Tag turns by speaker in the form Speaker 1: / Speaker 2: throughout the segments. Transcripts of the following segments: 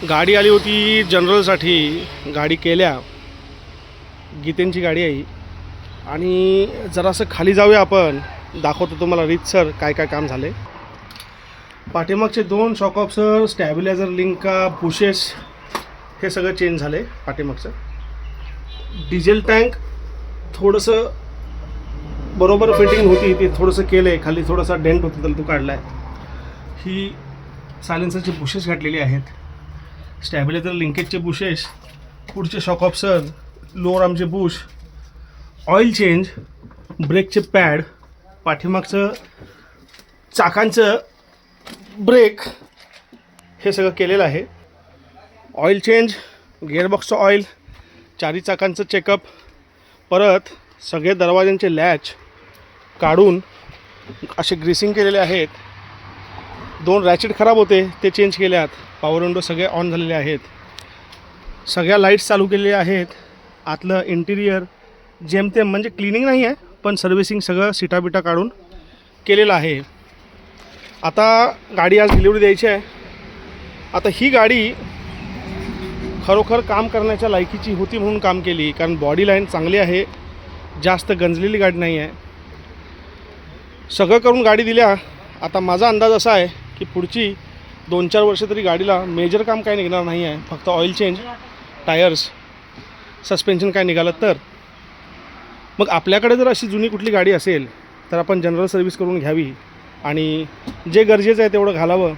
Speaker 1: गाडी आली होती जनरलसाठी. गाडी केल्या, गीतेंची गाडी आहे आणि जरासं खाली जाऊया आपण, दाखवतो तुम्हाला रीतसर काय काय काम झाले. पाठीमागचे 2 शॉक ऑब्सर, स्टॅबिलायझर लिंका, बुशेस हे सगळं चेंज झाले. पाठीमागचं डिझेल टँक थोडंसं बरोबर फिटिंग होती, ते थोडंसं केलं आहे. खाली थोडासा डेंट होता तर तो काढला आहे. ही सायलेन्सरचे बुशेस घातलेले आहेत. स्टॅबिलायझर लिंकेजचे बुशेस, पुढचे शॉक ऑब्सर, लोअर आर्मचे बुश, ऑइल चेंज, ब्रेकचे पॅड, पाठीमागचं चाकांचं ब्रेक हे सगळं केलेलं आहे. ऑइल चेंज, गिअरबॉक्सचं ऑइल, 4 चाकांचं चेकअप, परत सगळे दरवाजांचे लॅच काढून असे ग्रीसिंग केलेले आहेत. 2 रॅचेट खराब होते ते चेंज केले आहेत. पॉवर विंडो सगळे ऑन झालेले आहेत. सगळ्या लाईट्स चालू केलेल्या आहेत. आतलं इंटिरियर जेमतेम म्हणजे क्लिनिंग नाही आहे, पण सर्व्हिसिंग सगळं सीटाबिटा काढून केलेलं आहे. आता गाडी आज डिलिव्हरी द्यायची आहे. आता ही गाडी खरोखर काम करण्याच्या लायकीची होती म्हणून काम केली, कारण बॉडी लाईन चांगली आहे, जास्त गंजलेली गाडी नाही आहे. सगळं करून गाडी दिल्या. आता माझा अंदाज असा आहे की पुढची 2-4 वर्ष तरी गाडीला मेजर काम काय निघणार नाही आहे. फक्त ऑइल चेंज, टायर्स, सस्पेन्शन काय निघालं तर. मग आपल्याकडे जर अशी जुनी कुठली गाडी असेल तर आपण जनरल सर्व्हिस करून घ्यावी आणि जे गरजेचं आहे तेवढं घालावं.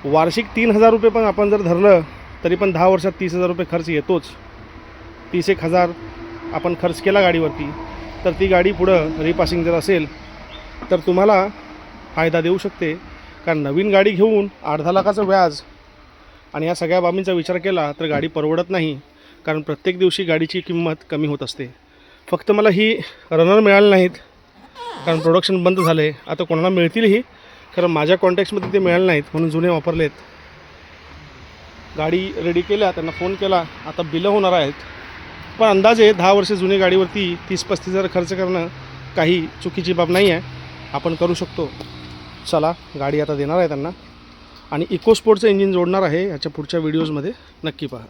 Speaker 1: वार्षिक 3,000 रुपये पण आपण जर धरलं तरी पण 10 वर्षात 30,000 रुपये खर्च येतोच. 30,000 आपण खर्च केला गाडीवरती तर ती गाडी पुढं रिपासिंग जर असेल तर तुम्हाला फायदा देऊ शकते. कारण नवीन गाडी घेऊन 8-10 लाखाचं व्याज आणि या सगळ्या बाबींचा विचार केला तर गाडी परवडत नाही, कारण प्रत्येक दिवशी गाडीची किंमत कमी होत असते. फक्त मला ही रनर मिळाली नाहीत, कारण प्रोडक्शन बंद झाले. आता कोणाला मिळतीलही, कारण माझ्या कॉन्टॅक्ट्समध्ये ते मिळाले नाहीत म्हणून जुने वापरलेत. गाडी रेडी केल्या, त्यांना फोन केला, आता बिलं होणार आहेत. पण अंदाजे 10 वर्ष जुनी गाडीवरती 30-35 हजार खर्च करणं काही चुकीची बाब नाही आहे, आपण करू शकतो. चला, गाडी आता देणार आहे त्यांना आणि इकोस्पोर्टचं इंजिन जोडणार आहे. याच्या पुढच्या व्हिडिओजमध्ये नक्की पहा.